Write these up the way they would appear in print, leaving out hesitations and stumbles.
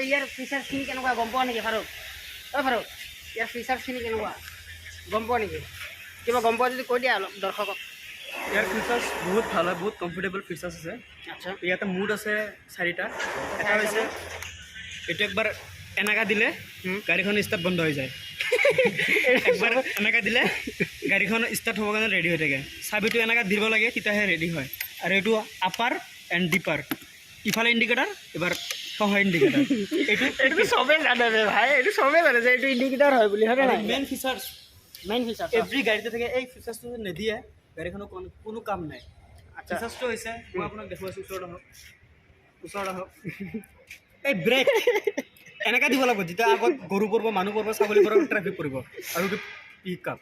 ইয়াৰ ফিচাৰ্ছখিনি কেনেকুৱা গম পোৱা নেকি ফাৰুক? ফাৰুক, ইয়াৰ ফিচাৰ্ছখিনি কেনেকুৱা গম পোৱা নেকি? কিবা গম পোৱা যদি কৈ দিয়া অলপ দৰ্শকক। ইয়াৰ ফিচাৰ্ছ বহুত ভাল হয়, বহুত কমফৰ্টেবল ফিচাৰ্ছ আছে। আচ্ছা, ইয়াতে মুড আছে 4টা। এটা হৈছে এইটো একবাৰ এনেকা দিলে গাড়ীখন ষ্টাৰ্ট বন্ধ হৈ যায়। একবাৰ এনেকা দিলে গাড়ীখন ষ্টাৰ্ট হ'বৰ কাৰণে ৰেডি হৈ থাকে। চাবিটো এনেকা দিব লাগে, তেতিয়াহে ৰেডি হয়। আৰু এইটো আপাৰ এণ্ড ডিপাৰ, ইফালে ইণ্ডিকেটাৰ, এবাৰ সহায় ইণ্ডিকেটাৰ। এইটো চবেই জানে ভাই, এইটো চবেই জানে যে এইটো ইণ্ডিকেটাৰ হয় বুলি, হয় নাই? মেইন ফিচাৰ্ছ এভৰি গাড়ীতে থাকে। এই ফিচাৰ্ছটো নিদিয়ে গাড়ীখনৰ কোনো কাম নাই। ফিচাৰ্ছটো হৈছে মই আপোনাক দেখুৱাইছোঁ, ওচৰত আহক। এই ব্ৰেক এনেকৈ দিব লাগিব যেতিয়া আগত গৰু পৰিব, মানুহ পৰিব, ছাগলী পৰিব, ট্ৰেফিক পৰিব। আৰু পিক আপ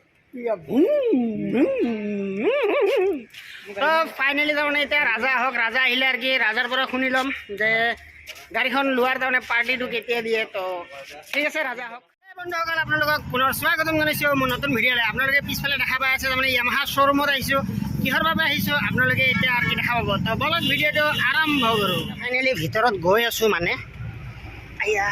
তো ফাইনেলি তাৰমানে এতিয়া ৰাজা আহক, ৰাজা আহিলে আৰু কি ৰাজাৰ পৰা শুনি ল'ম যে গাড়ীখন লোৱাৰ তাৰমানে পাৰ্টিটো কেতিয়া দিয়ে। তো ঠিক আছে, ৰাজা আহক। বন্ধুসকল, আপোনালোকক পুনৰ স্বাগতম জনাইছোঁ মোৰ নতুন ভিডিঅ'লৈ। আপোনালোকে পিছফালে দেখা পাই আছে তাৰমানে য়ামাহা শ্ব'ৰুমত আহিছোঁ। কিহৰ বাবে আহিছোঁ আপোনালোকে এতিয়া আৰু কি দেখা পাব। তো বলক ভিডিঅ'টো আৰম্ভ কৰোঁ। ফাইনেলি ভিতৰত গৈ আছোঁ মানে আয়া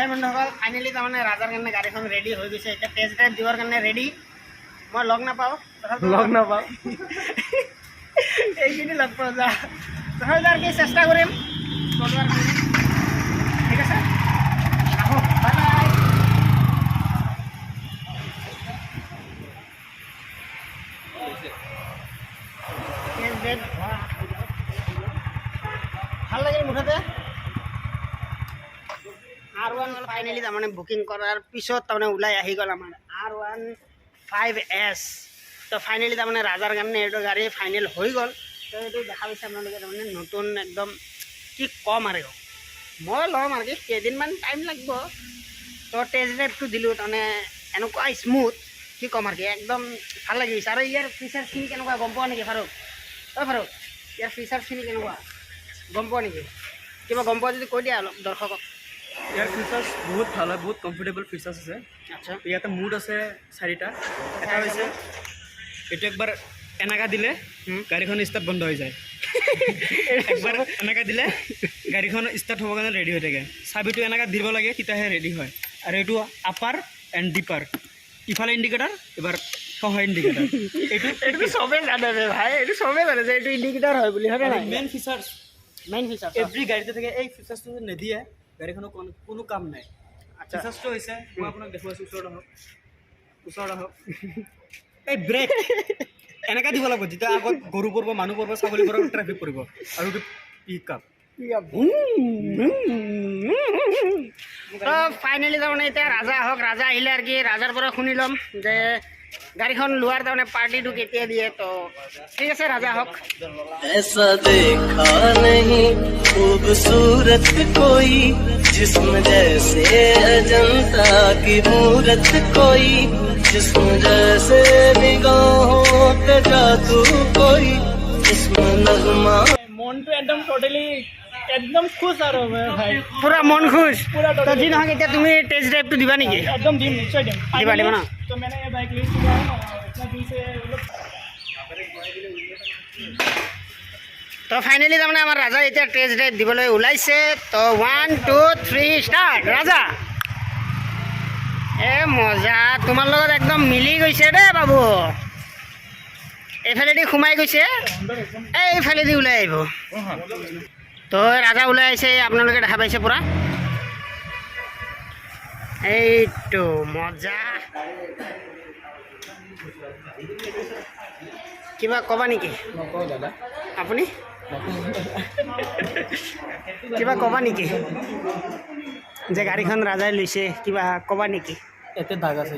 সেই বন্ধুসকল, ফাইনেলি তাৰমানে ৰাজাৰ কাৰণে গাড়ীখন ৰেডি হৈ গৈছে। এতিয়া টেষ্ট ড্ৰাইভ দিবৰ কাৰণে ৰেডি। মই লগ নাপাওঁ এইখিনি লগ পোৱা যা, তথাপিতো আৰু কি চেষ্টা কৰিম চলোৱাৰ কাৰণে। ঠিক আছে, আহক, বাই বাই। টেষ্ট ড্ৰাইভ ভাল লাগিল মুঠতে। R1 ফাইনেলি তাৰমানে বুকিং কৰাৰ পিছত তাৰমানে ওলাই আহি গ'ল আমাৰ R15S। তো ফাইনেলি তাৰমানে ৰাজাৰ কাৰণে এইটো গাড়ী ফাইনেল হৈ গ'ল। তো এইটো দেখা পাইছে আপোনালোকে তাৰমানে নতুন একদম কি ক'ম আৰু মই ল'ম আৰু কি কেইদিনমান টাইম লাগিব। তো টেষ্ট ড্ৰাইভটো দিলোঁ, তাৰমানে এনেকুৱা স্মুথ কি ক'ম আৰু কি একদম ভাল লাগি গৈছে। আৰু ইয়াৰ ফিচাৰ্ছখিনি কেনেকুৱা গম পোৱা নেকি ফাৰুক? ফাৰুক, ইয়াৰ ফিচাৰ্ছখিনি কেনেকুৱা গম পোৱা নেকি? কিবা গম পোৱা যদি কৈ দিয়া অলপ দৰ্শকক। ইয়াৰ ফিচাৰ্ছ বহুত ভাল হয়, বহুত কমফৰ্টেবল ফিচাৰ্ছ আছে। আচ্ছা, ইয়াতে মুড আছে 4টা। এটা হৈছে এইটো একবাৰ এনেকা দিলে গাড়ীখন ষ্টাৰ্ট বন্ধ হৈ যায়। একবাৰ এনেকা দিলে গাড়ীখন ষ্টাৰ্ট হ'বৰ কাৰণে ৰেডি হৈ থাকে। চাবিটো এনেকা দিব লাগে, তেতিয়াহে ৰেডি হয়। আৰু এইটো আপাৰ এণ্ড ডিপাৰ, ইফালে ইণ্ডিকেটাৰ, এবাৰ সহায় ইণ্ডিকেটাৰ। এইটো চবেই জানে ভাই, এইটো চবেই জানে যে এইটো ইণ্ডিকেটাৰ হয় বুলি, হয় নাই? মেইন ফিচাৰ্ছ এভৰি গাড়ীতে থাকে। এই ফিচাৰ্ছটো নিদিয়ে গাড়ীখনৰ কোনো কাম নাই। ফিচাৰ্ছটো হৈছে মই আপোনাক দেখুৱাইছোঁ, ওচৰত আহক। এই ব্ৰেক এনেকৈ দিব লাগিব যেতিয়া আগত গৰু পৰিব, মানুহ পৰিব, ছাগলী পৰিব, ট্ৰেফিক পৰিব। আৰু পিক আপ তো ফাইনেলি তাৰমানে এতিয়া ৰাজা আহক, ৰাজা আহিলে আৰু কি ৰাজাৰ পৰা শুনি ল'ম যে গাড়ীখন লোৱাৰ তাৰমানে পাৰ্টিটো কেতিয়া দিয়ে। তো ঠিক আছে, ৰাজা আহক। ऐसा देखा नहीं खूबसूरत कोई जिस्म जैसे अजंता की मूरत कोई जिस्म जैसे निगाहों पे जादू कोई जिस्म नगमा। মনটো একদম টোটেলি একদম খুশ আৰু ভাই, পুৰা মন খুশ। তো যি নহওক এতিয়া তুমি টেষ্ট ড্ৰাইভটো দিবা নেকি? একদম দিম, নিশ্চয় দিম। দিবা ন? तो मैंने ये बाइक ली थी इतना दिन से। তো ফাইনেলি তাৰমানে আমাৰ ৰাজা এতিয়া টেষ্ট ড্ৰাইভ দিবলৈ ওলাইছে। তো 1 2 3 ষ্টাৰ্ট। ৰাজা মজা, তোমাৰ লগত একদম মিলি গৈছে দেই বাবু। এইফালেদি সোমাই গৈছে, এইফালেদি ওলাই আহিব। তো ৰাজা ওলাই আহিছে, আপোনালোকে দেখা পাইছে পুৰা। এইটো মজা। কিবা ক'বা নেকি আপুনি? কিবা ক'বা নেকি যে গাড়ীখন ৰাজাই লৈছে, কিবা ক'বা নেকি? এতে দাগ আছে।